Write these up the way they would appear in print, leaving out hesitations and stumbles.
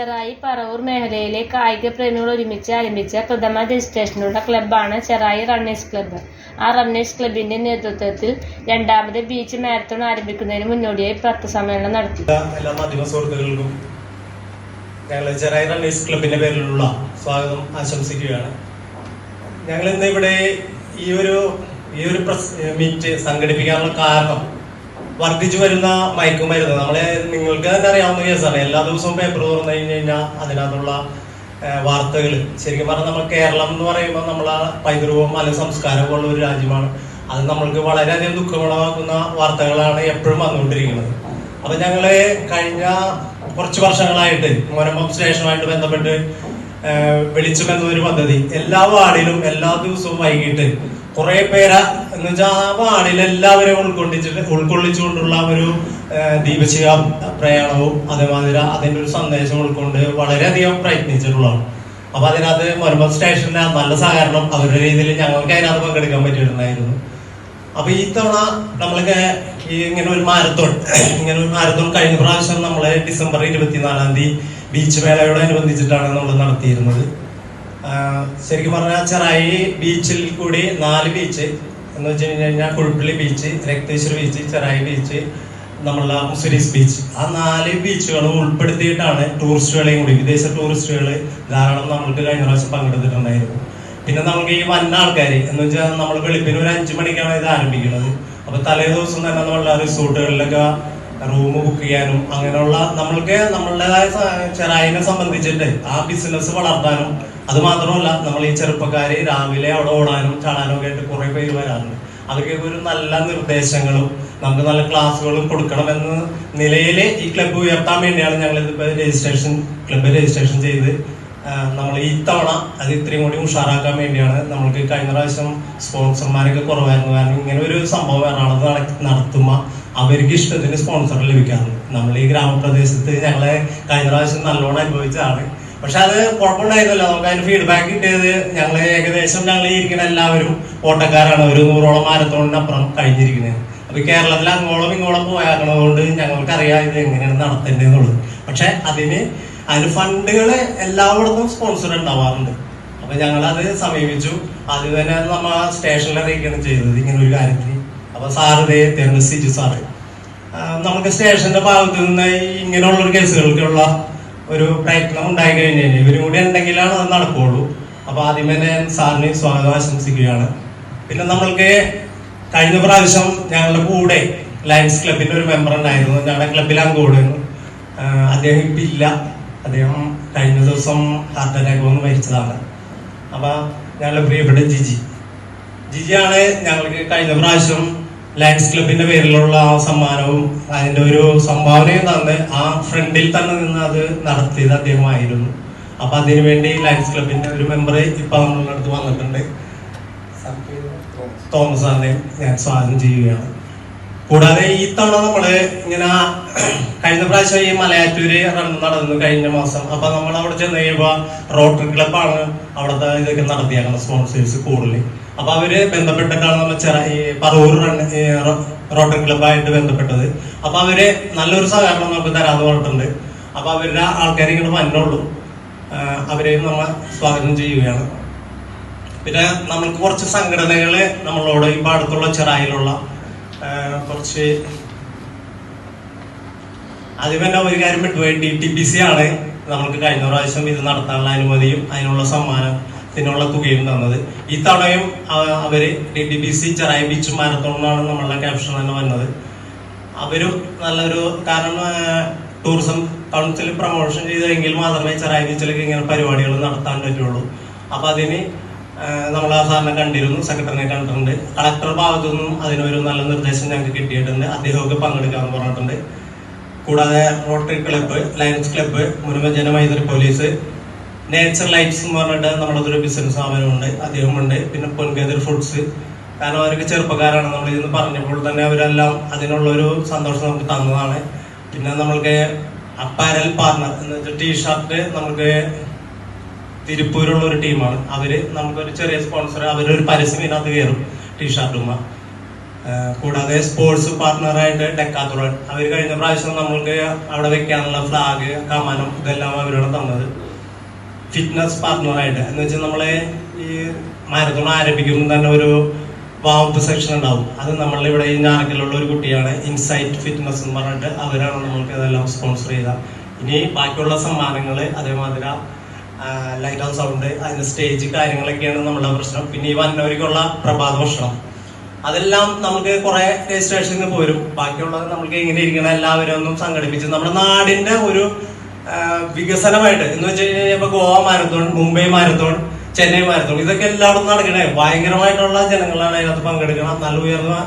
ചെറായി പറവൂർ മേഖലയിലെ കായിക പ്രേമികൾ ഒരുമിച്ച് ആരംഭിച്ച പ്രഥമ രജിസ്ട്രേഷനുള്ള ക്ലബ്ബാണ് ചെറായി റണ്ണേഴ്സ് ക്ലബ്ബ്. ആ റണ്ണേഴ്സ് ക്ലബിന്റെ നേതൃത്വത്തിൽ രണ്ടാമത് ബീച്ച് മാരത്തോൺ ആരംഭിക്കുന്നതിന് മുന്നോടിയായി പത്രസമ്മേളനം നടത്തി. എല്ലാ മാധ്യമ സുഹൃത്തുക്കൾക്കും ഞങ്ങൾ ചെറായി റണ്ണേഴ്സ് ക്ലബിന്റെ പേരിലുള്ള സ്വാഗതം ആശംസിക്കുകയാണ്. ഞങ്ങൾ ഇന്ന് ഇവിടെ ഈ ഒരു മീറ്റ് സംഘടിപ്പിക്കാനുള്ള കാരണം വർദ്ധിച്ചു വരുന്ന മയക്കുമരുന്ന്. നിങ്ങൾക്ക് തന്നെ അറിയാവുന്ന കേസാണ്. എല്ലാ ദിവസവും പേപ്പർ തുറന്നു കഴിഞ്ഞു കഴിഞ്ഞാൽ അതിനകത്തുള്ള വാർത്തകൾ ശരിക്കും പറഞ്ഞാൽ നമ്മൾ കേരളം എന്ന് പറയുമ്പോൾ നമ്മളെ പൈതൃകവും അല്ലെങ്കിൽ സംസ്കാരവും ഉള്ള ഒരു രാജ്യമാണ്. അത് നമ്മൾക്ക് വളരെയധികം ദുഃഖമുളവാക്കുന്ന വാർത്തകളാണ് എപ്പോഴും വന്നുകൊണ്ടിരിക്കുന്നത്. അപ്പൊ ഞങ്ങള് കഴിഞ്ഞ കുറച്ച് വർഷങ്ങളായിട്ട് മൊരമ്പം സ്റ്റേഷനുമായിട്ട് ബന്ധപ്പെട്ട് വെളിച്ചം എന്നൊരു പദ്ധതി എല്ലാ വാർഡിലും എല്ലാ ദിവസവും വൈകിട്ട് കുറെ പേരെ എന്ന് വെച്ചാൽ ആ വാർഡിൽ എല്ലാവരെയും ഉൾക്കൊള്ളിച്ചുകൊണ്ടുള്ള ഒരു ദീപശിഖ പ്രയാണവും അതേമാതിരി അതിന്റെ ഒരു സന്ദേശം ഉൾക്കൊണ്ട് വളരെയധികം പ്രയത്നിച്ചിട്ടുള്ളതാണ്. അപ്പൊ അതിനകത്ത് മൊരമ്പം സ്റ്റേഷന്റെ നല്ല സഹകരണം അവരുടെ രീതിയിൽ ഞങ്ങൾക്ക് അതിനകത്ത് പങ്കെടുക്കാൻ പറ്റിയിട്ടുണ്ടായിരുന്നു. അപ്പൊ ഈ തവണ നമ്മൾക്ക് ഇങ്ങനെ ഒരു മാരത്തോൺ കഴിഞ്ഞ പ്രാവശ്യം നമ്മള് ഡിസംബർ 24-ാം തീയതി ബീച്ച് മേളയോടനുബന്ധിച്ചിട്ടാണ് നമ്മൾ നടത്തിയിരുന്നത്. ശരിക്കും പറഞ്ഞാൽ ചെറായി ബീച്ചിൽ കൂടി 4 ബീച്ച് എന്ന് വെച്ച് കഴിഞ്ഞാൽ Kuzhupilly beach, Rakteshwara beach, Cherai beach, നമ്മളുടെ മുസിരീസ് ബീച്ച്, ആ 4 ബീച്ചുകളും ഉൾപ്പെടുത്തിയിട്ടാണ് ടൂറിസ്റ്റുകളെയും കൂടി വിദേശ ടൂറിസ്റ്റുകൾ ധാരാളം നമ്മൾക്ക് കഴിഞ്ഞ പ്രാവശ്യം പങ്കെടുത്തിട്ടുണ്ടായിരുന്നു. പിന്നെ നമുക്ക് ഈ വന്ന ആൾക്കാർ എന്ന് വെച്ചാൽ നമ്മൾ വെളുപ്പിന് ഒരു 5 മണിക്കാണ് ഇത് ആരംഭിക്കുന്നത്. അപ്പൊ തലേ ദിവസം തന്നെ നമ്മളുടെ റിസോർട്ടുകളിലൊക്കെ റൂം ബുക്ക് ചെയ്യാനും അങ്ങനെയുള്ള നമ്മളുടേതായ ചെറായിനെ സംബന്ധിച്ചിട്ട് ആ ബിസിനസ് വളർത്താനും, അത് മാത്രമല്ല നമ്മൾ ഈ ചെറുപ്പക്കാര് രാവിലെ അവിടെ ഓടാനും ചാടാനും ഒക്കെ ആയിട്ട് കുറെ പേര് വരാറുണ്ട്. അവർക്ക് ഒരു നല്ല നിർദ്ദേശങ്ങളും നമുക്ക് നല്ല ക്ലാസ്സുകളും കൊടുക്കണമെന്ന നിലയിൽ ഈ ക്ലബ്ബ് ഉയർത്താൻ വേണ്ടിയാണ് ഞങ്ങൾ ക്ലബ്ബ് രജിസ്ട്രേഷൻ ചെയ്ത് നമ്മൾ ഈ തവണ അത് ഇത്രയും കൂടി ഉഷാറാക്കാൻ വേണ്ടിയാണ്. നമ്മൾക്ക് കഴിഞ്ഞ പ്രാവശ്യം സ്പോൺസർമാരൊക്കെ കുറവായിരുന്നു. കാരണം ഇങ്ങനെ ഒരു സംഭവം എറണാകുളത്ത് നടത്തുമ്പോൾ അവർക്ക് ഇഷ്ടത്തിന് സ്പോൺസർ ലഭിക്കാറുണ്ട്. നമ്മൾ ഈ ഗ്രാമപ്രദേശത്ത് ഞങ്ങളെ കഴിഞ്ഞ പ്രാവശ്യം നല്ലോണം അനുഭവിച്ചതാണ്. പക്ഷെ അത് കുഴപ്പമുണ്ടായിരുന്നില്ല. നമുക്ക് അതിന് ഫീഡ്ബാക്ക് കിട്ടിയത് ഞങ്ങൾ ഈ ഇരിക്കുന്ന എല്ലാവരും ഓട്ടക്കാരാണ്. ഒരു 100ഓളം മാരത്തോണിനപ്പുറം കഴിഞ്ഞിരിക്കുന്നത്. അപ്പൊ കേരളത്തിൽ അങ്ങോളം ഇങ്ങോളം പോയാക്കണതുകൊണ്ട് ഞങ്ങൾക്കറിയാം ഇത് എങ്ങനെയാണ് നടത്തേണ്ടതെന്നുള്ളത്. പക്ഷെ അതിന് ഫണ്ടുകൾ എല്ലായിടത്തും സ്പോൺസർ ഉണ്ടാവാറുണ്ട്. അപ്പൊ ഞങ്ങൾ അത് സമീപിച്ചു. ആദ്യം തന്നെ നമ്മ സ്റ്റേഷനിൽ അറിയിക്കുകയാണ് ചെയ്തത് ഇങ്ങനെ ഒരു കാര്യത്തിന്. അപ്പൊ സാറ് സിജു സാറ് നമുക്ക് സ്റ്റേഷന്റെ ഭാഗത്ത് നിന്ന് ഇങ്ങനെയുള്ളൊരു കേസുകൾക്കുള്ള ഒരു പ്രയത്നം ഉണ്ടായി കഴിഞ്ഞു കഴിഞ്ഞാൽ ഇവരും കൂടി ഉണ്ടെങ്കിലാണ് അത് നടക്കുള്ളൂ. അപ്പൊ ആദ്യമേ ഞാൻ സാറിന് സ്വാഗതം ആശംസിക്കുകയാണ്. പിന്നെ നമ്മൾക്ക് കഴിഞ്ഞ പ്രാവശ്യം ഞങ്ങളുടെ കൂടെ ലയൺസ് ക്ലബിന്റെ ഒരു മെമ്പർ ഉണ്ടായിരുന്നു. ഞങ്ങളുടെ ക്ലബിൽ അംഗമായിരുന്നു. അദ്ദേഹം ഇപ്പം ഇല്ല. അദ്ദേഹം കഴിഞ്ഞ ദിവസം ഹാർട്ട് അറ്റാക്ക് വന്ന് മരിച്ചതാണ്. അപ്പൊ ഞങ്ങളുടെ പ്രിയപ്പെട്ട ജിജിയാണ് ഞങ്ങൾക്ക് കഴിഞ്ഞ പ്രാവശ്യം ലയൺസ് ക്ലബിന്റെ പേരിലുള്ള ആ സമ്മാനവും അതിന്റെ ഒരു സംഭാവനയും തന്ന് ആ ഫ്രണ്ടിൽ തന്നെ നിന്ന് അത് നടത്തിയത് അദ്ദേഹമായിരുന്നു. അപ്പൊ അതിനുവേണ്ടി ലയൺസ് ക്ലബിന്റെ ഒരു മെമ്പർ ഇപ്പൊ നമ്മളുടെ അടുത്ത് വന്നിട്ടുണ്ട്. തോമസ് സാറിനെ ഞാൻ സ്വാഗതം ചെയ്യുകയാണ്. കൂടാതെ ഈ തവണ നമ്മള് ഇങ്ങനെ കഴിഞ്ഞ പ്രാവശ്യം ഈ മലയാറ്റൂര് റൺ നടന്നു കഴിഞ്ഞ മാസം. അപ്പൊ നമ്മൾ അവിടെ ചെന്ന് കഴിയുമ്പോ റോട്ടറി ക്ലബ്ബാണ് അവിടുത്തെ ഇതൊക്കെ നടത്തിയേക്കുന്നത്, സ്പോൺസേഴ്സ് കൂടുതൽ. അപ്പൊ അവര് ബന്ധപ്പെട്ടിട്ടാണ് നമ്മൾ ഈ പറവൂർ റോട്ടറി ക്ലബ്ബായിട്ട് ബന്ധപ്പെട്ടത്. അപ്പൊ അവര് നല്ലൊരു സഹകരണം നമുക്ക് തരാന്ന് പറഞ്ഞിട്ടുണ്ട്. അപ്പൊ അവരുടെ ആൾക്കാരെ ഇങ്ങനെ വന്നുള്ളൂ. അവരെയും നമ്മൾ സ്വാഗതം ചെയ്യുകയാണ്. പിന്നെ നമ്മൾക്ക് കുറച്ച് സംഘടനകള് നമ്മളോട് ഇപ്പൊ അടുത്തുള്ള ചെറായിലുള്ള കുറച്ച് ആദ്യം തന്നെ ഒരു കാര്യം വിട്ടുപോയി. DTPC ആണ് നമ്മൾക്ക് കഴിഞ്ഞ പ്രാവശ്യം ഇത് നടത്താനുള്ള അനുമതിയും അതിനുള്ള സമ്മാനത്തിനുള്ള തുകയും തന്നത്. ഈ തവണയും അവര് DTPC ചെറായി ബീച്ച് മാരത്തോണാണ് നമ്മളുടെ ക്യാപ്ഷൻ തന്നെ വന്നത്. അവരും നല്ലൊരു കാരണം ടൂറിസം കൗൺസിൽ പ്രൊമോഷൻ ചെയ്തെങ്കിൽ മാത്രമേ ചെറായി ബീച്ചിലേക്ക് ഇങ്ങനെ പരിപാടികൾ നടത്താൻ പറ്റുള്ളൂ. അപ്പൊ അതിന് നമ്മൾ ആ സാറിനെ കണ്ടിരുന്നു, സെക്രട്ടറിനെ കണ്ടിട്ടുണ്ട്. കളക്ടർ ഭാഗത്തു നിന്നും അതിനൊരു നല്ല നിർദ്ദേശം ഞങ്ങൾക്ക് കിട്ടിയിട്ടുണ്ട്. അദ്ദേഹമൊക്കെ പങ്കെടുക്കാമെന്ന് പറഞ്ഞിട്ടുണ്ട്. കൂടാതെ റോട്ടറി ക്ലബ്ബ്, ലയൺസ് ക്ലബ്ബ്, മുരുമജന മൈത്രി പോലീസ്, നേച്ചർ ലൈറ്റ്സ് എന്ന് പറഞ്ഞിട്ട് നമ്മളതൊരു ബിസിനസ് സ്ഥാപനമുണ്ട്, അദ്ദേഹമുണ്ട്. പിന്നെ പൊൻകതിർ ഫുഡ്സ്. കാരണം അവർക്ക് ചെറുപ്പക്കാരാണ്. നമ്മൾ ഇന്ന് പറഞ്ഞപ്പോൾ തന്നെ അവരെല്ലാം അതിനുള്ളൊരു സന്തോഷം നമുക്ക് തന്നതാണ്. പിന്നെ നമ്മൾക്ക് അപ്പാരൽ പാർട്ണർ എന്ന് വെച്ചാൽ ടീഷർട്ട് നമുക്ക് തിരുപ്പൂരുള്ള ഒരു ടീമാണ്. അവര് നമുക്കൊരു ചെറിയ സ്പോൺസർ, അവരൊരു പരസ്യം ഇതിനകത്ത് കയറും ടീഷർട്ടുമ്മ. കൂടാതെ സ്പോർട്സ് പാർട്ട്ണറായിട്ട് ഡെക്കാത്ലോൺ, അവർ കഴിഞ്ഞ പ്രാവശ്യം നമ്മൾക്ക് അവിടെ വെക്കാനുള്ള ഫ്ലാഗ്, കമാനം ഇതെല്ലാം അവരാണ് തന്നത്. ഫിറ്റ്നസ് പാർട്ട്ണറായിട്ട് എന്ന് വെച്ചാൽ നമ്മളെ ഈ മാരത്തോൺ ആരംഭിക്കുമ്പോൾ തന്നെ ഒരു വാമപ്പ് സെക്ഷൻ ഉണ്ടാവും. അത് നമ്മളിവിടെ ഈ ഞാറക്കലുള്ള ഒരു കുട്ടിയാണ്, ഇൻസൈറ്റ് ഫിറ്റ്നസ് എന്ന് പറഞ്ഞിട്ട് അവരാണ് നമ്മൾക്ക് ഇതെല്ലാം സ്പോൺസർ ചെയ്ത. ഇനി ബാക്കിയുള്ള സമ്മാനങ്ങൾ അതേമാതിരി ലൈറ്റ് ആൻഡ് സൗണ്ട്, അതിൻ്റെ സ്റ്റേജ് കാര്യങ്ങളൊക്കെയാണ് നമ്മുടെ പ്രശ്നം. പിന്നെ ഈ വന്നവർക്കുള്ള പ്രഭാത ഭക്ഷണം അതെല്ലാം നമുക്ക് കുറെ രജിസ്ട്രേഷന് പോരും. ബാക്കിയുള്ളത് നമുക്ക് എങ്ങനെ ഇരിക്കണം എല്ലാവരും ഒന്നും സംഘടിപ്പിച്ച് നമ്മുടെ നാടിന്റെ ഒരു വികസനമായിട്ട് എന്ന് വെച്ച് കഴിഞ്ഞാൽ ഇപ്പൊ Goa marathon, Mumbai marathon, Chennai marathon ഇതൊക്കെ എല്ലായിടത്തും നടക്കണേ. ഭയങ്കരമായിട്ടുള്ള ജനങ്ങളാണ് അതിനകത്ത് പങ്കെടുക്കണം. നല്ല ഉയർന്ന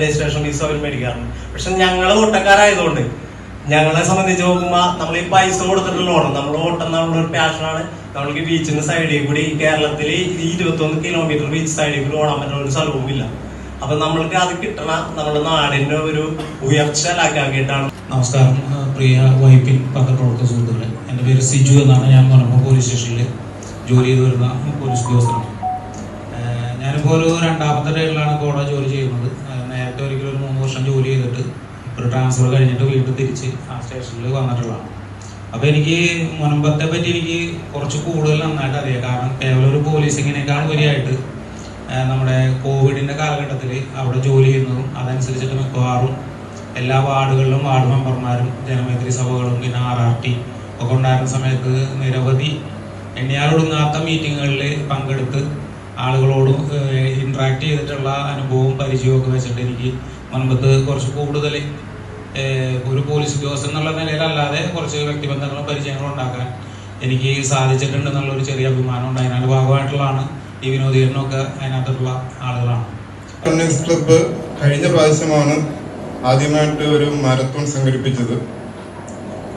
രജിസ്ട്രേഷൻ ഫീസ് അവർ മേടിക്കാറുണ്ട്. പക്ഷെ ഞങ്ങൾ ഓട്ടക്കാരായതുകൊണ്ട് ഞങ്ങളെ സംബന്ധിച്ച് നോക്കുമ്പോൾ നമ്മൾ ഈ പൈസ കൊടുത്തിട്ടുള്ള ഓണം, നമ്മൾ ഓട്ടം എന്നുള്ള ഒരു പാഷനാണ്. നമ്മൾക്ക് ബീച്ചിന്റെ സൈഡിൽ കൂടി കേരളത്തിൽ 21 കിലോമീറ്റർ ബീച്ച് സൈഡിൽ കൂടി ഓടാൻ പറ്റുന്ന ഒരു സ്ഥലവുമില്ല. അപ്പൊ നമ്മൾക്ക് അത് കിട്ടണ നമ്മുടെ നാടിന്റെ ഒരു ഉയർച്ചലാക്കിയിട്ടാണ്. നമസ്കാരം പ്രിയ വൈപ്പിൻ പത്രപ്രവർത്തക സുഹൃത്തുക്കളെ, എൻ്റെ പേര് സിജു എന്നാണ്. ഞാൻ മലപ്പുറം പോലീസ് സ്റ്റേഷനിൽ ജോലി ചെയ്ത് വരുന്ന പോലീസ് ഉദ്യോഗസ്ഥനാണ്. ഞാനിപ്പോൾ ഒരു 2ാമത്തെ ഡേയിലാണ് ഇവിടെ ജോലി ചെയ്യുന്നത്. നേരത്തെ ഒരിക്കലും ഒരു 3 വർഷം ജോലി ചെയ്തിട്ട് ഒരു ട്രാൻസ്ഫർ കഴിഞ്ഞിട്ട് വീണ്ടും തിരിച്ച് ആ സ്റ്റേഷനിൽ വന്നിട്ടുള്ളതാണ്. അപ്പോൾ എനിക്ക് മുൻപത്തെ പറ്റി എനിക്ക് കുറച്ച് കൂടുതൽ നന്നായിട്ട് അറിയാം. കാരണം കേവലം ഒരു പോലീസിങ്ങിനേക്കാൾ ഉപരിയായിട്ട് നമ്മുടെ കോവിഡിൻ്റെ കാലഘട്ടത്തിൽ അവിടെ ജോലി ചെയ്യുന്നതും അതനുസരിച്ചിട്ട് മിക്കവാറും എല്ലാ വാർഡുകളിലും വാർഡ് മെമ്പർമാരും ജനമൈത്രി സഭകളും പിന്നെ RRT ഒക്കെ ഉണ്ടായിരുന്ന സമയത്ത് നിരവധി എണ്ണിയാലൊടുങ്ങാത്ത മീറ്റിങ്ങുകളിൽ പങ്കെടുത്ത് ആളുകളോട് ഇൻട്രാക്ട് ചെയ്തിട്ടുള്ള അനുഭവവും പരിചയവും ഒക്കെ വെച്ചിട്ട് എനിക്ക് മുൻപത്ത് കുറച്ച് കൂടുതൽ ഒരു പോലീസ് ഉദ്യോഗസ്ഥൻ എന്നുള്ള നിലയിലല്ലാതെ കുറച്ച് വ്യക്തിബന്ധങ്ങളും പരിചയങ്ങളും ഉണ്ടാക്കാൻ എനിക്ക് സാധിച്ചിട്ടുണ്ട് എന്നുള്ളൊരു ചെറിയ അഭിമാനം ഉണ്ട്. അതിൻ്റെ ഭാഗമായിട്ടുള്ളതാണ് ഈ വിനോദീകരണമൊക്കെ അതിനകത്തുള്ള ആളുകളാണ്. റണ്ണേഴ്സ് ക്ലബ്ബ് കഴിഞ്ഞ പ്രാവശ്യമാണ് ആദ്യമായിട്ട് ഒരു മാരത്തോൺ സംഘടിപ്പിച്ചത്.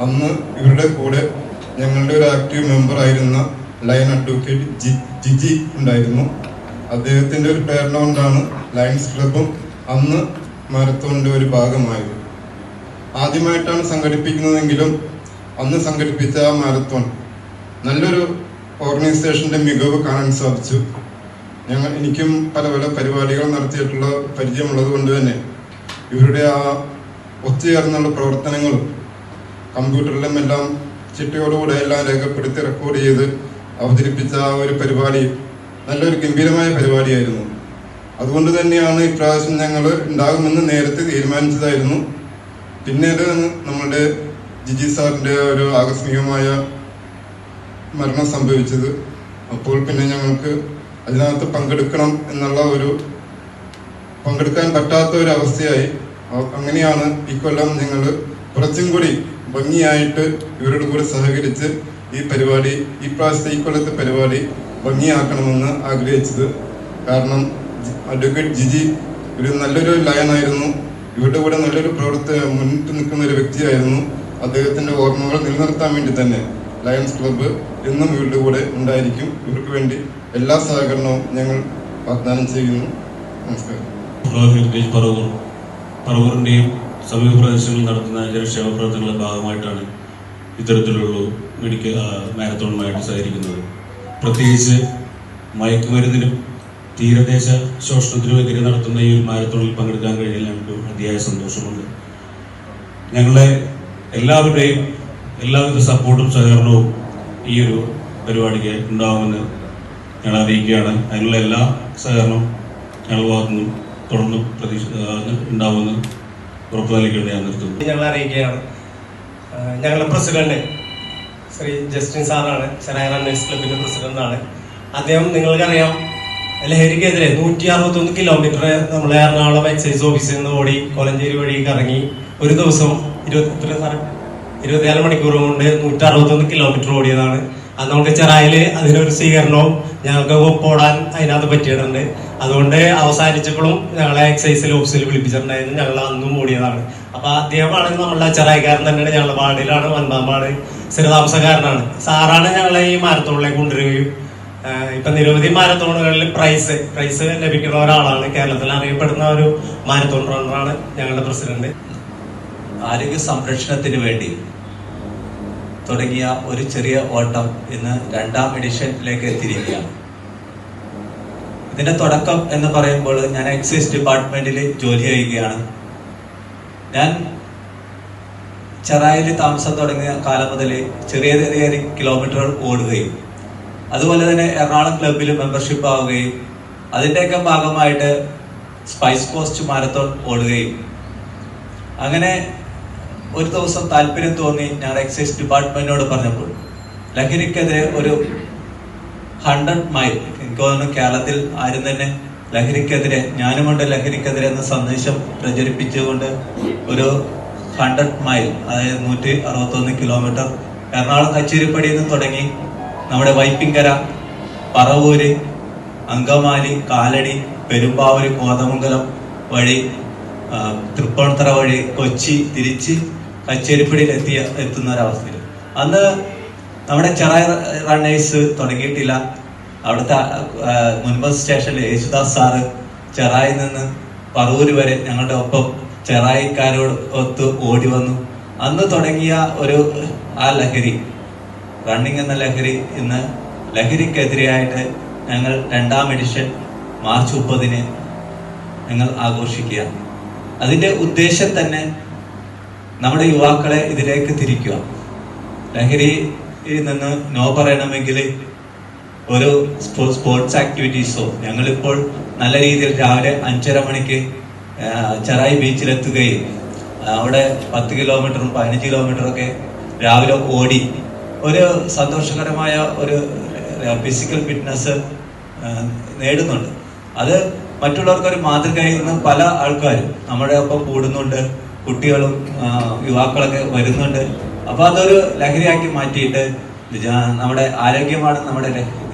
അന്ന് ഇവരുടെ കൂടെ ഞങ്ങളുടെ ഒരു ആക്റ്റീവ് മെമ്പർ ആയിരുന്ന ലയൺ അഡ്വക്കേറ്റ് ജിജി ഉണ്ടായിരുന്നു. അദ്ദേഹത്തിൻ്റെ ഒരു പ്രേരണ കൊണ്ടാണ് ലയൺസ് ക്ലബ്ബും അന്ന് മാരത്തോണിൻ്റെ ഒരു ഭാഗമായത്. ആദ്യമായിട്ടാണ് സംഘടിപ്പിക്കുന്നതെങ്കിലും അന്ന് സംഘടിപ്പിച്ച ആ മാരത്തോൺ നല്ലൊരു ഓർഗനൈസേഷൻ്റെ മികവ് കാണാൻ സാധിച്ചു. എനിക്കും പല പല പരിപാടികൾ നടത്തിയിട്ടുള്ള പരിചയമുള്ളത് കൊണ്ട് തന്നെ ഇവരുടെ ആ ഒത്തുചേർന്നുള്ള പ്രവർത്തനങ്ങളും കമ്പ്യൂട്ടറിലും എല്ലാം ചിട്ടയോടുകൂടെ എല്ലാം രേഖപ്പെടുത്തി റെക്കോർഡ് ചെയ്ത് അവതരിപ്പിച്ച ആ ഒരു പരിപാടി നല്ലൊരു ഗംഭീരമായ പരിപാടിയായിരുന്നു. അതുകൊണ്ട് തന്നെയാണ് ഇപ്രാവശ്യം ഞങ്ങൾ ഉണ്ടാകുമെന്ന് നേരത്തെ തീരുമാനിച്ചതായിരുന്നു. പിന്നീട് നമ്മളുടെ ജിജി സാറിൻ്റെ ഒരു ആകസ്മികമായ മരണം സംഭവിച്ചത്. അപ്പോൾ പിന്നെ ഞങ്ങൾക്ക് അതിനകത്ത് പങ്കെടുക്കണം എന്നുള്ള പങ്കെടുക്കാൻ പറ്റാത്ത ഒരു അവസ്ഥയായി. അങ്ങനെയാണ് ഈ കൊല്ലം ഞങ്ങൾ കുറച്ചും കൂടി ഭംഗിയായിട്ട് ഇവരോട് കൂടി സഹകരിച്ച് ഈ പ്രാവശ്യത്തെ ഈ കൊല്ലത്തെ പരിപാടി ഭംഗിയാക്കണമെന്ന് ആഗ്രഹിച്ചത്. കാരണം അഡ്വക്കേറ്റ് ജിജി ഒരു നല്ലൊരു ലയനായിരുന്നു. ഇവരുടെ കൂടെ നല്ലൊരു മുന്നിട്ട് നിൽക്കുന്ന ഒരു വ്യക്തിയായിരുന്നു. അദ്ദേഹത്തിന്റെ ഓർമ്മകൾ നിലനിർത്താൻ വേണ്ടി തന്നെ ലയൺസ് ക്ലബ്ബ് എന്നും ഇവരുടെ കൂടെ ഉണ്ടായിരിക്കും. ഇവർക്ക് വേണ്ടി എല്ലാ സഹകരണവും ഞങ്ങൾ വാഗ്ദാനം ചെയ്യുന്നു. നമസ്കാരം. പറവൂരിൻ്റെയും സമീപ പ്രദേശങ്ങളിൽ നടത്തുന്ന ജനക്ഷേമ പ്രവർത്തനങ്ങളുടെ ഭാഗമായിട്ടാണ് ഇത്തരത്തിലുള്ള മെഡിക്കൽ മാരത്തോണുമായിട്ട് സഹകരിക്കുന്നത്. പ്രത്യേകിച്ച് മയക്കുമരുന്നിനും തീരദേശ ശോഷണത്തിനുമെതിരെ നടത്തുന്ന ഈ ഒരു മാരത്തോണിൽ പങ്കെടുക്കാൻ കഴിഞ്ഞാൽ ഞങ്ങൾക്ക് അതിയായ സന്തോഷമുണ്ട്. ഞങ്ങളുടെ എല്ലാവരുടെയും എല്ലാവിധ സപ്പോർട്ടും സഹകരണവും ഈ ഒരു പരിപാടിക്ക് ഉണ്ടാവുമെന്ന് ഞങ്ങൾ അറിയിക്കുകയാണ്. അതിനുള്ള എല്ലാ സഹകരണവും ഞങ്ങളുടെ ഭാഗത്തുനിന്നും തുടർന്ന് ഉണ്ടാവുമെന്ന് ഉറപ്പ് നൽകിക്കൊണ്ട് ഞാൻ നിർത്തുന്നു. ഞങ്ങൾ അറിയിക്കുകയാണ്. ഞങ്ങളുടെ പ്രസിഡന്റ് ശ്രീ ജസ്റ്റിൻ സാറാണ്, ചെറായി റണ്ണേഴ്സ് ക്ലബിന്റെ പ്രസിഡന്റാണ്. അദ്ദേഹം നിങ്ങൾക്കറിയാം ലഹരിക്കെതിരെ 161 കിലോമീറ്റർ നമ്മൾ എറണാകുളം എക്സൈസ് ഓഫീസിൽ നിന്ന് ഓടി കോലഞ്ചേരി വഴി കറങ്ങി ഒരു ദിവസം 24 മണിക്കൂർ കൊണ്ട് 161 കിലോമീറ്റർ ഓടിയതാണ്. അത് നമുക്ക് ചെറായിൽ അതിനൊരു സ്വീകരണവും ഞങ്ങൾക്ക് ഒപ്പോടാൻ അതിനകത്ത് പറ്റിയിട്ടുണ്ട്. അതുകൊണ്ട് അവസാനിച്ചപ്പോഴും ഞങ്ങളെ എക്സൈസിൽ ഓഫീസിൽ വിളിപ്പിച്ചിട്ടുണ്ടായിരുന്നു. ഞങ്ങൾ അന്നും ഓടിയതാണ്. അപ്പൊ അദ്ദേഹമാണ് നമ്മളുടെ ചെറായിക്കാരൻ തന്നെയാണ്. ഞങ്ങളുടെ വാർഡിലാണ്, 9ാം വാർഡ് സ്ഥിരതാമസക്കാരനാണ്. സാറാണ് ഞങ്ങളെ ഈ മാരത്തോണിലേക്ക് കൊണ്ടുവരികയും ഇപ്പൊ നിരവധി മാരത്തോണുകളിൽ പ്രൈസ് ലഭിക്കുന്ന ഒരാളാണ്. കേരളത്തിൽ അറിയപ്പെടുന്ന ഒരു മാരത്തോൺ റണ്ണറാണ് ഞങ്ങളുടെ പ്രസിഡന്റ്. ആരോഗ്യ സംരക്ഷണത്തിന് വേണ്ടി തുടങ്ങിയ ഒരു ചെറിയ ഓട്ടം ഇന്ന് 2ാം എഡിഷനിലേക്ക് എത്തിയിരിക്കുകയാണ്. ഇതിന്റെ തുടക്കം എന്ന് പറയുമ്പോൾ ഞാൻ എക്സൈസ് ഡിപ്പാർട്ട്മെന്റിൽ ജോലി ചെയ്യുകയാണ്. ഞാൻ ചെറായിൽ താമസം തുടങ്ങിയ കാലം മുതൽ ചെറിയ ചെറിയ കിലോമീറ്ററുകൾ ഓടുകയും അതുപോലെ തന്നെ എറണാകുളം ക്ലബിൽ മെമ്പർഷിപ്പ് ആവുകയും അതിൻ്റെയൊക്കെ ഭാഗമായിട്ട് സ്പൈസ് കോസ്റ്റ് മാരത്തോൺ ഓടുകയും അങ്ങനെ ഒരു ദിവസം താല്പര്യം തോന്നി ഞങ്ങളുടെ എക്സൈസ് ഡിപ്പാർട്ട്മെന്റിനോട് പറഞ്ഞപ്പോൾ ലഹരിക്കെതിരെ ഒരു 100 മൈൽ, എനിക്ക് തോന്നുന്നു കേരളത്തിൽ ആരും തന്നെ ലഹരിക്കെതിരെ, ഞാനുമുണ്ട് ലഹരിക്കെതിരെ എന്ന സന്ദേശം പ്രചരിപ്പിച്ചുകൊണ്ട് ഒരു 100 മൈൽ, അതായത് 161 കിലോമീറ്റർ എറണാകുളം കച്ചേരിപ്പടിയിൽ നിന്ന് തുടങ്ങി നമ്മുടെ വൈപ്പിങ്കര, പറവൂര്, അങ്കമാലി, കാലടി, പെരുമ്പാവൂര്, കോതമംഗലം വഴി തൃപ്പൂണിത്തറ വഴി കൊച്ചി തിരിച്ച് കച്ചേരിപ്പടിയിൽ എത്തുന്ന ഒരവസ്ഥയിൽ അന്ന് നമ്മുടെ ചെറായി റണ്ണേഴ്സ് തുടങ്ങിയിട്ടില്ല. അവിടുത്തെ മുൻപ് സ്റ്റേഷനിൽ യേശുദാസ് സാറ് ചെറായിൽ നിന്ന് പറവൂര് വരെ ഞങ്ങളുടെ ഒപ്പം ചെറായിക്കാരോട് ഒത്ത് ഓടി വന്നു. അന്ന് തുടങ്ങിയ ആ ലഹരി, റണ്ണിങ് എന്ന ലഹരി, ഇന്ന് ലഹരിക്കെതിരെയായിട്ട് ഞങ്ങൾ 2ാം എഡിഷൻ മാർച്ച് 30-ന് ഞങ്ങൾ ആഘോഷിക്കുക. അതിന്റെ ഉദ്ദേശം തന്നെ നമ്മുടെ യുവാക്കളെ ഇതിലേക്ക് തിരിക്കുക. ലഹരിയിൽ നിന്ന് നോ പറയണമെങ്കിൽ ഒരു സ്പോർട്സ് ആക്ടിവിറ്റീസോ, ഞങ്ങളിപ്പോൾ നല്ല രീതിയിൽ രാവിലെ 5:30 മണിക്ക് ചെറായി ബീച്ചിലെത്തുകയും അവിടെ 10 കിലോമീറ്ററും 15 കിലോമീറ്ററും ഒക്കെ രാവിലെ ഓടി ഒരു സന്തോഷകരമായ ഒരു ഫിസിക്കൽ ഫിറ്റ്നസ് നേടുന്നുണ്ട്. അത് മറ്റുള്ളവർക്കൊരു മാതൃകയിൽ നിന്ന് പല ആൾക്കാരും നമ്മുടെ ഒപ്പം കൂടുന്നുണ്ട്, കുട്ടികളും യുവാക്കളൊക്കെ വരുന്നുണ്ട്. അപ്പൊ അതൊരു ലഹരിയാക്കി മാറ്റിയിട്ട് നമ്മുടെ ആരോഗ്യമാണ് നമ്മുടെ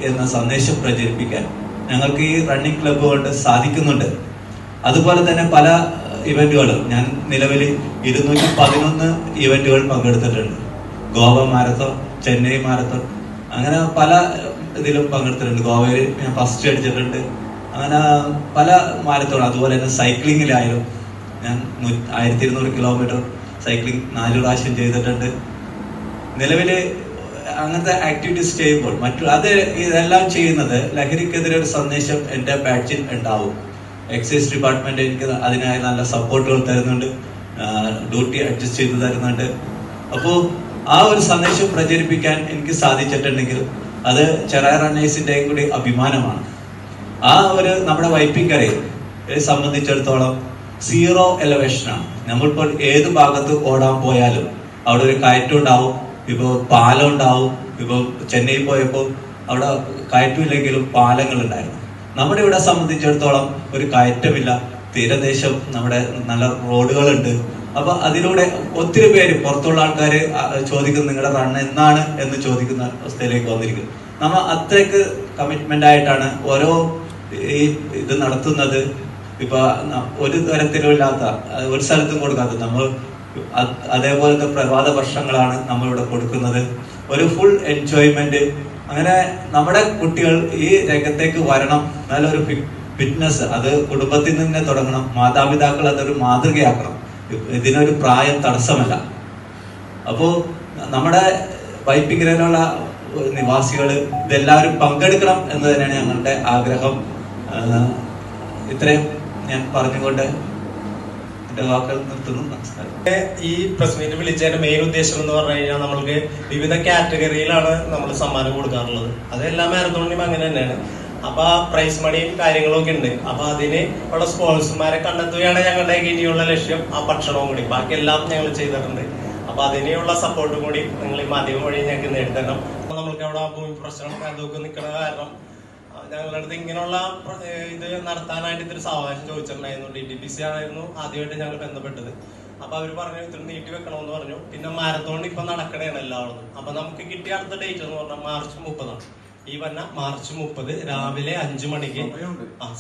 എന്ന സന്ദേശം പ്രചരിപ്പിക്കാൻ ഞങ്ങൾക്ക് ഈ റണ്ണിങ് ക്ലബ്ബ് കൊണ്ട് സാധിക്കുന്നുണ്ട്. അതുപോലെ തന്നെ പല ഇവന്റുകളും ഞാൻ നിലവിൽ 211 ഇവന്റുകൾ പങ്കെടുത്തിട്ടുണ്ട്. ഗോവ മാരത്തോൺ, ചെന്നൈ മാരത്തോൺ, അങ്ങനെ പല ഇതിലും പങ്കെടുത്തിട്ടുണ്ട്. ഗോവയിൽ ഞാൻ ഫസ്റ്റ് അടിച്ചിട്ടുണ്ട്. അങ്ങനെ പല മാരത്തോൺ, അതുപോലെ തന്നെ സൈക്ലിങ്ങിലായാലും ഞാൻ 1200 കിലോമീറ്റർ സൈക്ലിംഗ് 4 പ്രാവശ്യം ചെയ്തിട്ടുണ്ട്. നിലവിൽ അങ്ങനത്തെ ആക്ടിവിറ്റീസ് ചെയ്യുമ്പോൾ ഇതെല്ലാം ചെയ്യുന്നത് ലഹരിക്കെതിരെ ഒരു സന്ദേശം എൻ്റെ ബാച്ചിൽ ഉണ്ടാവും. എക്സൈസ് ഡിപ്പാർട്ട്മെന്റ് എനിക്ക് അതിനായി നല്ല സപ്പോർട്ടുകൾ തരുന്നുണ്ട്, ഡ്യൂട്ടി അഡ്ജസ്റ്റ് ചെയ്ത് തരുന്നുണ്ട്. അപ്പോൾ ആ ഒരു സന്ദേശം പ്രചരിപ്പിക്കാൻ എനിക്ക് സാധിച്ചിട്ടുണ്ടെങ്കിൽ അത് ചെറായി റണ്ണേഴ്സിൻ്റെയും കൂടി അഭിമാനമാണ്. നമ്മുടെ വൈപ്പിക്കരയെ സംബന്ധിച്ചിടത്തോളം 0 എലവേഷനാണ്. നമ്മളിപ്പോൾ ഏത് ഭാഗത്ത് ഓടാൻ പോയാലും അവിടെ ഒരു കയറ്റം ഉണ്ടാവും, ഇപ്പോൾ പാലം ഉണ്ടാവും. ഇപ്പോൾ ചെന്നൈ പോയപ്പോൾ അവിടെ കയറ്റമില്ലെങ്കിലും പാലങ്ങൾ ഉണ്ടായിരുന്നു. നമ്മുടെ ഇവിടെ സംബന്ധിച്ചിടത്തോളം ഒരു കയറ്റമില്ല, തീരദേശം, നമ്മുടെ നല്ല റോഡുകളുണ്ട്. അപ്പൊ അതിലൂടെ ഒത്തിരി പേര് പുറത്തുള്ള ആൾക്കാര് ചോദിക്കുന്നു നിങ്ങളുടെ റൺ എന്നാണ് എന്ന് ചോദിക്കുന്ന അവസ്ഥയിലേക്ക് വന്നിരിക്കുന്നു. നമ്മൾ അത്രയ്ക്ക് കമ്മിറ്റ്മെന്റ് ആയിട്ടാണ് ഓരോ ഇത് നടത്തുന്നത്. ഇപ്പൊ ഒരു തരത്തിലും ഇല്ലാത്ത, ഒരു സ്ഥലത്തും കൊടുക്കാത്ത നമ്മൾ അതേപോലത്തെ പ്രഭാത വർഷങ്ങളാണ് നമ്മളിവിടെ കൊടുക്കുന്നത്. ഒരു ഫുൾ എൻജോയ്മെന്റ്. അങ്ങനെ നമ്മുടെ കുട്ടികൾ ഈ രംഗത്തേക്ക് വരണം. നല്ലൊരു ഫിറ്റ്നസ് അത് കുടുംബത്തിൽ നിന്ന് തുടങ്ങണം. മാതാപിതാക്കൾ അതൊരു മാതൃകയാക്കണം. ഇതിനൊരു പ്രായം തടസ്സമല്ല. അപ്പോ നമ്മുടെ വൈപ്പിക്കരയിലുള്ള നിവാസികൾ ഇതെല്ലാവരും പങ്കെടുക്കണം എന്ന് തന്നെയാണ് ഞങ്ങളുടെ ആഗ്രഹം. ഇത്രയും ഞാൻ പറഞ്ഞുകൊണ്ട് എന്റെ വാക്കുകൾ നിർത്തുന്നു. നമസ്കാരം. ഈ പ്രസ് മീറ്റ് വിളിച്ചതിന്റെ മെയിൻ ഉദ്ദേശം എന്ന് പറഞ്ഞു കഴിഞ്ഞാൽ നമ്മൾക്ക് വിവിധ കാറ്റഗറിയിലാണ് നമ്മൾ സമ്മാനം കൊടുക്കാറുള്ളത്. അത് എല്ലാ മാരത്തോണിനും അങ്ങനെ തന്നെയാണ്. അപ്പൊ പ്രൈസ് മണിയും കാര്യങ്ങളും ഒക്കെ ഉണ്ട്. അപ്പൊ അതിന് ഉള്ള സ്പോൺസർമാരെ കണ്ടെത്തുകയാണ് ഞങ്ങളുടെ ഇനിയുള്ള ലക്ഷ്യം. ആ ഭക്ഷണവും കൂടി, ബാക്കി എല്ലാം ഞങ്ങൾ ചെയ്തിട്ടുണ്ട്. അപ്പൊ അതിനുള്ള സപ്പോർട്ടും കൂടി നിങ്ങൾ ഈ മാധ്യമം വഴി ഞങ്ങൾക്ക് നേടിത്തരണം. നമ്മൾക്ക് അവിടെ ഭൂമി പ്രശ്നം അതൊക്കെ നിൽക്കുന്ന കാരണം ഞങ്ങളുടെ അടുത്ത് ഇങ്ങനെയുള്ള ഇത് നടത്താനായിട്ട് ഇത്തിരി സാവകാശം ചോദിച്ചിട്ടുണ്ടായിരുന്നു. DTPC ആയിരുന്നു ആദ്യമായിട്ട് ഞങ്ങൾ ബന്ധപ്പെട്ടത്. അപ്പൊ അവർ പറഞ്ഞു ഇത്തിരി നീട്ടി വെക്കണമെന്ന് പറഞ്ഞു. പിന്നെ മാരത്തോൺ ഇപ്പൊ നടക്കണേണ് എല്ലാവരും. അപ്പൊ നമുക്ക് കിട്ടിയ അടുത്ത ഡേറ്റ് എന്ന് പറഞ്ഞാൽ മാർച്ച് 30-ആണ്. ഈ പറഞ്ഞ മാർച്ച് 30 രാവിലെ 5 മണിക്ക്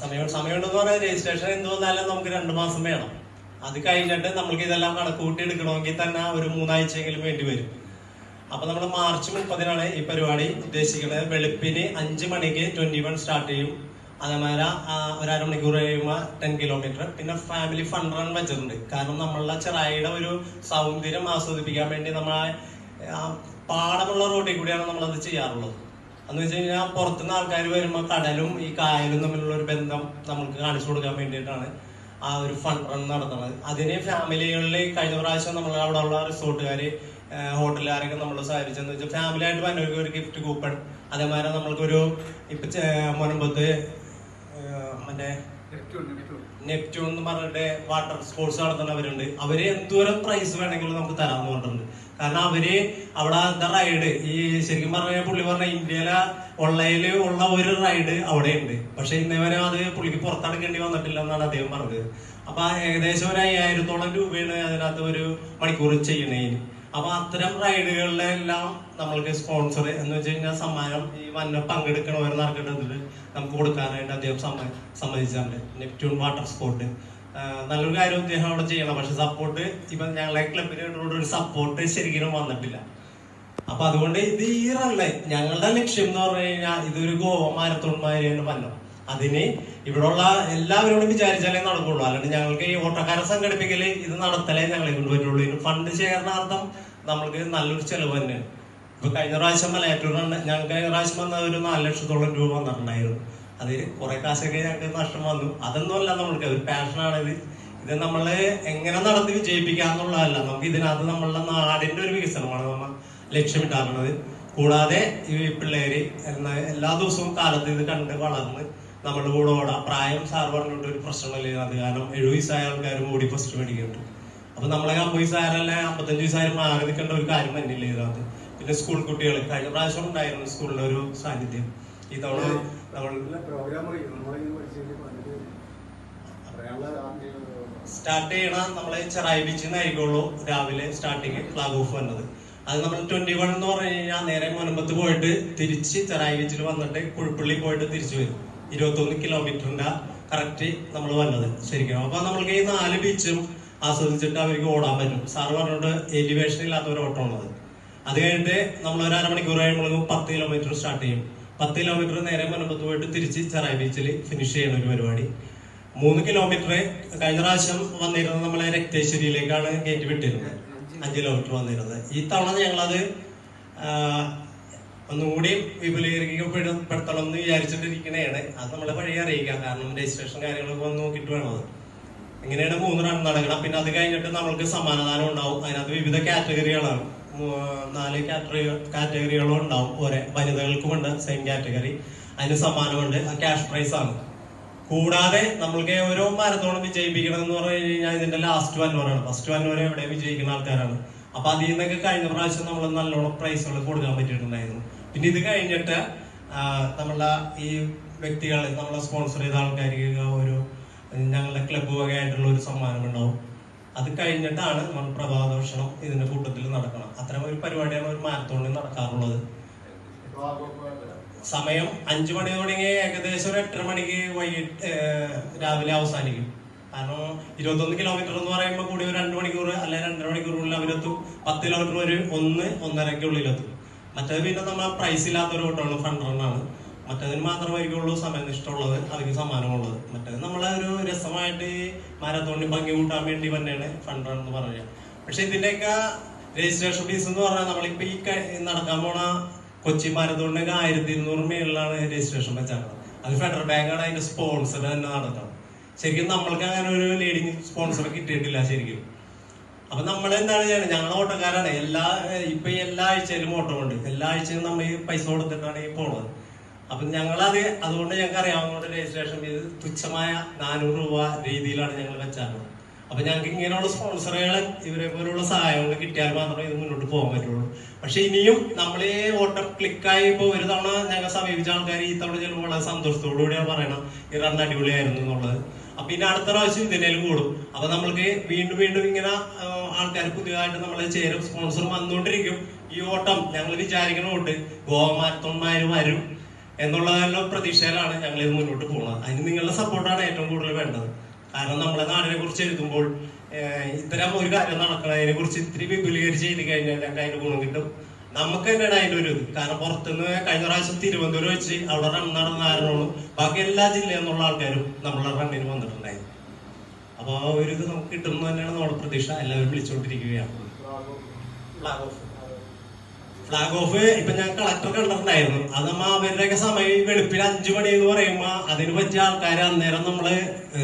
സമയമുണ്ടെന്ന് പറഞ്ഞാൽ രജിസ്ട്രേഷൻ എന്ത് വന്നാലും നമുക്ക് 2 മാസം വേണം. അത് കഴിഞ്ഞിട്ട് നമ്മൾക്ക് ഇതെല്ലാം കണക്കൂട്ടി എടുക്കണമെങ്കിൽ തന്നെ ഒരു 3 ആഴ്ചയെങ്കിലും വേണ്ടി വരും. അപ്പൊ നമ്മൾ മാർച്ച് 30-നാണ് ഈ പരിപാടി ഉദ്ദേശിക്കുന്നത്. വെളുപ്പിന് 5 മണിക്ക് 21 സ്റ്റാർട്ട് ചെയ്യും. അതേമാതിരി ഒരു അരമണിക്കൂർ കഴിയുമ്പോൾ 10 കിലോമീറ്റർ. പിന്നെ ഫാമിലി ഫൺ റൺ വെച്ചിട്ടുണ്ട്. കാരണം നമ്മളുടെ ചെറായിയുടെ ഒരു സൗന്ദര്യം ആസ്വദിപ്പിക്കാൻ വേണ്ടി നമ്മളെ പാടമുള്ള റോഡിൽ കൂടിയാണ് നമ്മളത് ചെയ്യാറുള്ളത്. എന്ന് വെച്ച് കഴിഞ്ഞാൽ പുറത്തുനിന്ന് ആൾക്കാർ വരുമ്പോൾ കടലും ഈ കായലും തമ്മിലുള്ള ഒരു ബന്ധം നമുക്ക് കാണിച്ചു കൊടുക്കാൻ വേണ്ടിയിട്ടാണ് ആ ഒരു ഫണ്ട് റൺ നടത്തുന്നത്. അതിന് ഫാമിലികളിൽ കഴിഞ്ഞ പ്രാവശ്യം നമ്മൾ അവിടെ ഉള്ള റിസോർട്ടുകാർ ഹോട്ടലുകാരൊക്കെ നമ്മൾ സഹായിച്ചെന്ന് വെച്ചാൽ ഫാമിലി ആയിട്ട് വന്നവർക്ക് ഒരു ഗിഫ്റ്റ് കൂപ്പൺ, അതേമാതിരി നമ്മൾക്കൊരു ഇപ്പം മുൻപത്ത് മറ്റേ നെപ്റ്റ്യൂൺ എന്ന് പറഞ്ഞിട്ട് വാട്ടർ സ്പോർട്സ് നടത്തുന്നവരുണ്ട്. അവര് എന്തോരം പ്രൈസ് വേണമെങ്കിലും നമുക്ക് തരാമെന്ന് പറഞ്ഞിട്ടുണ്ട്. കാരണം അവര് അവിടെ റൈഡ് ഈ ശരിക്കും പറഞ്ഞ പുള്ളി പറഞ്ഞ ഇന്ത്യയിലെ ഉള്ളതില് ഉള്ള ഒരു റൈഡ് അവിടെ ഉണ്ട്. പക്ഷെ ഇന്നേവരെ അത് പുള്ളിക്ക് പുറത്തെടുക്കേണ്ടി വന്നിട്ടില്ല എന്നാണ് അദ്ദേഹം പറഞ്ഞത്. അപ്പൊ ഏകദേശം ഒരു 5000-ഓളം രൂപയാണ് അതിനകത്ത് ഒരു മണിക്കൂർ ചെയ്യണേന്. അപ്പൊ അത്തരം റൈഡുകളിലെല്ലാം നമ്മൾക്ക് സ്പോൺസർ എന്ന് വെച്ച് കഴിഞ്ഞാൽ സമ്മാനം ഈ പങ്കെടുക്കണവർ നറുക്കെടുത്തിട്ട് നമുക്ക് കൊടുക്കാനായിട്ട് അദ്ദേഹം സമ്മതിച്ചിട്ടുണ്ട്. നെപ്റ്റ്യൂൺ വാട്ടർ സ്പോർട്ട് നല്ലൊരു കാര്യം അദ്ദേഹം അവിടെ ചെയ്യണം. പക്ഷെ സപ്പോർട്ട് ഇപ്പൊ ഞങ്ങളെ ക്ലബിനോട് ഒരു സപ്പോർട്ട് ശരിക്കും വന്നിട്ടില്ല. അപ്പൊ അതുകൊണ്ട് ഇത് ഈ റണ്ണ ഞങ്ങളുടെ ലക്ഷ്യം എന്ന് പറഞ്ഞു കഴിഞ്ഞാൽ ഇതൊരു ഗോവ മാരത്തോൺ മാതിരിയാണ് വന്നത്. അതിന് ഇവിടെയുള്ള എല്ലാവരോടും വിചാരിച്ചാലേ നടക്കുള്ളൂ. അല്ലാണ്ട് ഞങ്ങൾക്ക് ഈ ഓട്ടക്കാരെ സംഘടിപ്പിക്കല് ഇത് നടത്തലേ ഞങ്ങളെ കൊണ്ടുപറ്റുള്ളൂ. ഇതിന് ഫണ്ട് ശേഖരണാർത്ഥം നമ്മൾക്ക് നല്ലൊരു ചെലവ് തന്നെയാണ്. ഇപ്പൊ കഴിഞ്ഞ പ്രാവശ്യം മലയാറ്റൂർ ഞങ്ങൾക്ക് കഴിഞ്ഞ പ്രാവശ്യം വന്ന ഒരു 4 ലക്ഷത്തോളം രൂപ വന്നിട്ടുണ്ടായിരുന്നു. അതിൽ കുറെ കാശൊക്കെ ഞങ്ങൾക്ക് നഷ്ടം വന്നു. അതൊന്നുമല്ല നമ്മൾക്ക് ഒരു പാഷനാണിത്. ഇത് നമ്മള് എങ്ങനെ നടത്തി വിജയിപ്പിക്കാന്നുള്ളതല്ല, നമുക്ക് ഇതിനകത്ത് നമ്മളുടെ നാടിന്റെ ഒരു വികസനമാണ് നമ്മൾ ലക്ഷ്യമിട്ടാറുള്ളത്. കൂടാതെ ഈ പിള്ളേര് എല്ലാ ദിവസവും കാലത്ത് ഇത് കണ്ട് വളർന്ന് നമ്മളുടെ കൂടെ ഓടാം. പ്രായം സാർ പറഞ്ഞിട്ട് ഒരു പ്രശ്നമല്ലേ അത്. കാരണം 70 വയസ്സായ ആൾക്കാരും ഓടി ഫസ്റ്റ് മേടിക്കുന്നുണ്ട്. അപ്പൊ നമ്മളെ 50 വയസ്സായാലല്ലേ 55 വയസ്സായാലും മാറി നിൽക്കേണ്ട ഒരു കാര്യം തന്നെയില്ല ഇതിനകത്ത്. പിന്നെ സ്കൂൾ കുട്ടികൾ കഴിഞ്ഞ പ്രാവശ്യം ഉണ്ടായിരുന്നു സ്കൂളിലെ ഒരു സാന്നിധ്യം. ഈ തവണ സ്റ്റാർട്ട് ചെയ്യണ നമ്മളെ ചെറായി ബീച്ചിൽ നിന്നായിരിക്കുള്ളൂ രാവിലെ സ്റ്റാർട്ടിങ് ഫ്ലാഗ് ഓഫ് വന്നത്. അത് നമ്മൾ 21 എന്ന് പറഞ്ഞു കഴിഞ്ഞാൽ നേരെ മുനമ്പത്ത് പോയിട്ട് തിരിച്ച് ചെറായി ബീച്ചിൽ വന്നിട്ട് കുഴിപ്പള്ളി പോയിട്ട് തിരിച്ചു വരും. 21 കിലോമീറ്ററിന്റെ കറക്റ്റ് നമ്മൾ വന്നത് ശരിക്കും. അപ്പൊ നമ്മൾക്ക് ഈ 4 ബീച്ചും ആസ്വദിച്ചിട്ട് അവർക്ക് ഓടാൻ പറ്റും. സാറ് പറഞ്ഞിട്ട് എലിവേഷൻ ഇല്ലാത്ത ഒരു ഓട്ടം ഉള്ളത്. അത് കഴിഞ്ഞിട്ട് നമ്മൾ ഒരു അരമണിക്കൂർ കഴിയുമ്പോഴേക്കും 10 കിലോമീറ്റർ സ്റ്റാർട്ട് ചെയ്യും. 10 കിലോമീറ്റർ നേരെ മുനമ്പത്ത് പോയിട്ട് തിരിച്ച് ചെറായി ബീച്ചിൽ ഫിനിഷ് ചെയ്യുന്ന ഒരു പരിപാടി. 3 കിലോമീറ്റർ കഴിഞ്ഞ പ്രാവശ്യം വന്നിരുന്നത് നമ്മളെ രക്തേശ്വരിയിലേക്കാണ് കയറ്റി വിട്ടിരുന്നത്. 5 കിലോമീറ്റർ വന്നിരുന്നത്. ഈ തവണ ഞങ്ങളത് ഒന്നുകൂടി വിപുലീകരിക്കപ്പെടുത്തണം എന്ന് വിചാരിച്ചിട്ടിരിക്കണേണ്. അത് നമ്മളെ വഴി അറിയിക്കാം. കാരണം രജിസ്ട്രേഷൻ കാര്യങ്ങളൊക്കെ വന്ന് നോക്കിയിട്ട് വേണം. അത് എങ്ങനെയാണ് 3 റൺ നടക്കണം. പിന്നെ അത് കഴിഞ്ഞിട്ട് നമ്മൾക്ക് സമ്മാനദാനം ഉണ്ടാവും. അതിനകത്ത് വിവിധ കാറ്റഗറികളാണ്, 4 കാറ്റഗറികളും ഉണ്ടാവും. ഒരേ വനിതകൾക്കുമുണ്ട് സെയിം കാറ്റഗറി. അതിന് സമ്മാനമുണ്ട്. ആ ക്യാഷ് പ്രൈസ് ആണ്. കൂടാതെ നമ്മൾക്ക് ഓരോ മാരത്തോണും വിജയിപ്പിക്കണം എന്ന് പറഞ്ഞു കഴിഞ്ഞാൽ ഇതിന്റെ ലാസ്റ്റ് 1 ഓവറാണ്. ഫസ്റ്റ് 1 ഓവർ എവിടെ വിജയിക്കുന്ന ആൾക്കാരാണ്. അപ്പൊ അതിൽ നിന്നൊക്കെ കഴിഞ്ഞ പ്രാവശ്യം നമ്മൾ നല്ലോണം പ്രൈസുകൾ കൊടുക്കാൻ പറ്റിയിട്ടുണ്ടായിരുന്നു. പിന്നെ ഇത് കഴിഞ്ഞിട്ട് നമ്മളെ ഈ വ്യക്തികൾ നമ്മളെ സ്പോൺസർ ചെയ്ത ആൾക്കാർക്ക് ഒരു ഞങ്ങളുടെ ക്ലബ്ബ് വകയായിട്ടുള്ള ഒരു സമ്മാനം ഉണ്ടാവും. അത് കഴിഞ്ഞിട്ടാണ് നമ്മൾ പ്രഭാത ഭക്ഷണം ഇതിന്റെ കൂട്ടത്തിൽ നടക്കണം. അത്തരം ഒരു പരിപാടിയാണ് ഒരു മാരത്തോണിൽ നടക്കാറുള്ളത്. സമയം 5 മണി തുടങ്ങി ഏകദേശം ഒരു 8:30 മണിക്ക് വൈകിട്ട് രാവിലെ അവസാനിക്കും. കാരണം 21 കിലോമീറ്റർ എന്ന് പറയുമ്പോൾ കൂടി ഒരു 2 മണിക്കൂർ അല്ലെങ്കിൽ 2.5 മണിക്കൂറിനുള്ളിൽ അവരെത്തും. 10 കിലോമീറ്റർ ഒരു 1-1.5-ക്കുള്ളിലെത്തും. മറ്റേത് പിന്നെ നമ്മൾ പ്രൈസ് ഇല്ലാത്തൊരു ഓട്ടമാണ്, ഫണ്ട് റണ്ണാണ്. മറ്റേതിന് മാത്രമായിരിക്കുള്ളൂ സമയനിഷ്ഠമുള്ളത്, അവർക്ക് സമ്മാനമുള്ളത്. മറ്റേത് നമ്മളെ ഒരു രസമായിട്ട് ഈ മാരത്തോണിൽ ഭംഗി കൂട്ടാൻ വേണ്ടി തന്നെയാണ് ഫണ്ട് റൺ എന്ന് പറഞ്ഞാൽ. പക്ഷെ ഇതിന്റെയൊക്കെ രജിസ്ട്രേഷൻ ഫീസ് എന്ന് പറഞ്ഞാൽ നമ്മളിപ്പോ ഈ നടക്കാൻ പോണ കൊച്ചി മാരത്തോണിനൊക്കെ 1200 മേളിലാണ് രജിസ്ട്രേഷൻ വെച്ചാൽ. അത് ഫെഡറൽ ബാങ്കാണ് അതിന്റെ സ്പോൺസർ തന്നെ നടത്തണം. ശരിക്കും നമ്മൾക്ക് അങ്ങനെ ഒരു ലീഡിങ് സ്പോൺസർ കിട്ടിയിട്ടില്ല ശരിക്കും. അപ്പൊ നമ്മൾ എന്താണ് ചെയ്യണത്? ഞങ്ങൾ ഓട്ടക്കാരാണ്. എല്ലാ ആഴ്ചയിലും ഓട്ടമുണ്ട്. എല്ലാ ആഴ്ചയും നമ്മൾ ഈ പൈസ കൊടുത്തിട്ടാണ് ഈ പോണത്. അപ്പൊ ഞങ്ങളത് അതുകൊണ്ട് ഞങ്ങൾക്ക് അറിയാവുന്ന രജിസ്ട്രേഷൻ ഫീസ് തുച്ഛമായ 400 രൂപ രീതിയിലാണ് ഞങ്ങൾ വെച്ചാറുള്ളത്. അപ്പൊ ഞങ്ങൾക്ക് ഇങ്ങനെയുള്ള സ്പോൺസറുകൾ ഇവരെ പോലുള്ള സഹായങ്ങൾ കിട്ടിയാൽ മാത്രമേ ഇത് മുന്നോട്ട് പോകാൻ പറ്റുള്ളൂ. പക്ഷെ ഇനിയും നമ്മൾ ഈ ഓട്ടം ക്ലിക്കായി ഇപ്പൊ ഒരു തവണ ഞങ്ങൾ സമീപിച്ച ആൾക്കാർ ഈ തവണ ചിലപ്പോൾ വളരെ സന്തോഷത്തോടുകൂടിയാണ് പറയണം ഈ റൺ അടിപൊളിയായിരുന്നു എന്നുള്ളത്. അപ്പൊ ഇനി അടുത്ത പ്രാവശ്യം ഇതിനേലും കൂടും. അപ്പൊ നമ്മൾക്ക് വീണ്ടും ഇങ്ങനെ ആൾക്കാർ പുതിയതായിട്ട് നമ്മളെ ചേരും, സ്പോൺസർ വന്നുകൊണ്ടിരിക്കും. ഈ ഓട്ടം ഞങ്ങൾ വിചാരിക്കണ തൊട്ട് ഗോവ മാരത്തോൺമാര് വരും എന്നുള്ളതെല്ലാം പ്രതീക്ഷയിലാണ് ഞങ്ങൾ ഇത് മുന്നോട്ട് പോകുന്നത്. അതിന് നിങ്ങളുടെ സപ്പോർട്ടാണ് ഏറ്റവും കൂടുതൽ വേണ്ടത്. കാരണം നമ്മളെ നാടിനെ കുറിച്ച് എഴുതുമ്പോൾ ഇത്തരം ഒരു കാര്യം നടക്കുന്നതിനെ കുറിച്ച് ഇത്തിരി വിപുലീകരിച്ച് എഴുതി കഴിഞ്ഞാൽ ഞങ്ങൾക്ക് അതിന്റെ ഗുണം കിട്ടും. നമുക്ക് തന്നെയാണ് അതിന്റെ ഒരു ഇത്. കാരണം പുറത്തുനിന്ന് കഴിഞ്ഞ പ്രാവശ്യം തിരുവനന്തപുരം വെച്ച് അവിടെ റൺ നടന്ന ആരോടും ബാക്കി എല്ലാ ജില്ലയിൽ നിന്നുള്ള ആൾക്കാരും നമ്മളെ റണ്ണിന് വന്നിട്ടുണ്ടായിരുന്നു. അപ്പൊ ആ ഒരു ഇത് നമുക്ക് കിട്ടുമെന്ന് തന്നെയാണ് നമ്മുടെ പ്രതീക്ഷ. എല്ലാവരും വിളിച്ചുകൊണ്ടിരിക്കുകയാണ്. ഫ്ലാഗ് ഓഫ് ഇപ്പൊ ഞാൻ കളക്ടർ കണ്ടിട്ടുണ്ടായിരുന്നു. അത് അവരുടെയൊക്കെ സമയം വെളുപ്പിന് 5 മണി എന്ന് പറയുമ്പോ അതിന് പറ്റിയ ആൾക്കാർ അന്നേരം നമ്മള്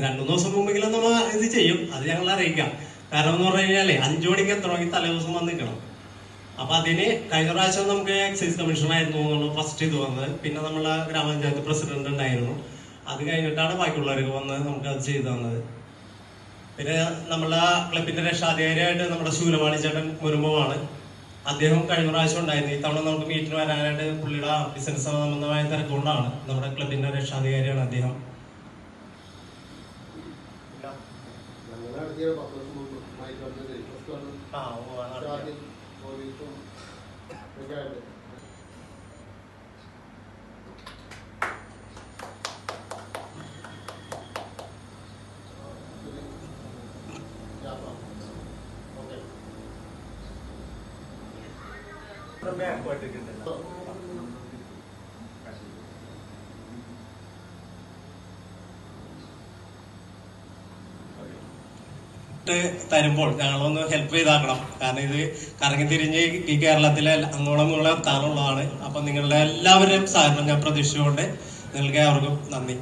2 ദിവസം മുമ്പെങ്കിലും നമ്മൾ ഇത് ചെയ്യും. അത് ഞങ്ങൾ അറിയിക്കാം. കാരണം എന്ന് പറഞ്ഞു കഴിഞ്ഞാലേ 5 മണിക്ക് എത്തണമെങ്കിൽ തലേദിവസം വന്ന് നിൽക്കണം. അപ്പൊ അതിന് കഴിഞ്ഞ പ്രാവശ്യം നമുക്ക് എക്സൈസ് കമ്മീഷണറായിരുന്നു ഫസ്റ്റ് ഇത് വന്നത്. പിന്നെ നമ്മളെ ഗ്രാമപഞ്ചായത്ത് പ്രസിഡന്റ് ഉണ്ടായിരുന്നു. അത് കഴിഞ്ഞിട്ടാണ് ബാക്കിയുള്ളവർക്ക് വന്ന് നമുക്ക് അത് ചെയ്തു തന്നത്. പിന്നെ നമ്മളെ ക്ലബിന്റെ രക്ഷാധികാരിയായിട്ട് നമ്മുടെ ശൂലവാണി ചേട്ടൻ മുരുമ്പമാണ്. അദ്ദേഹം കഴിഞ്ഞ പ്രാവശ്യം ഉണ്ടായിരുന്നു. ഇത്തവണ നമുക്ക് മീറ്റിന് വരാനായിട്ട് പുള്ളിയുടെ ബിസിനസ് സംബന്ധമായ തിരക്കുകൊണ്ടാണ്. നമ്മുടെ ക്ലബിന്റെ രക്ഷാധികാരിയാണ് അദ്ദേഹം. തരുമ്പോൾ ഞങ്ങളൊന്ന് ഹെൽപ്പ് ചെയ്താക്കണം. കാരണം ഇത് കറങ്ങി തിരിഞ്ഞ് ഈ കേരളത്തിലെ അങ്ങോളം ഇങ്ങോളം എത്താനുള്ളതാണ്. അപ്പൊ നിങ്ങളുടെ എല്ലാവരുടെയും സഹകരണം ഞാൻ പ്രതീക്ഷിച്ചുകൊണ്ട് നിങ്ങൾക്ക് അവർക്കും നന്ദി.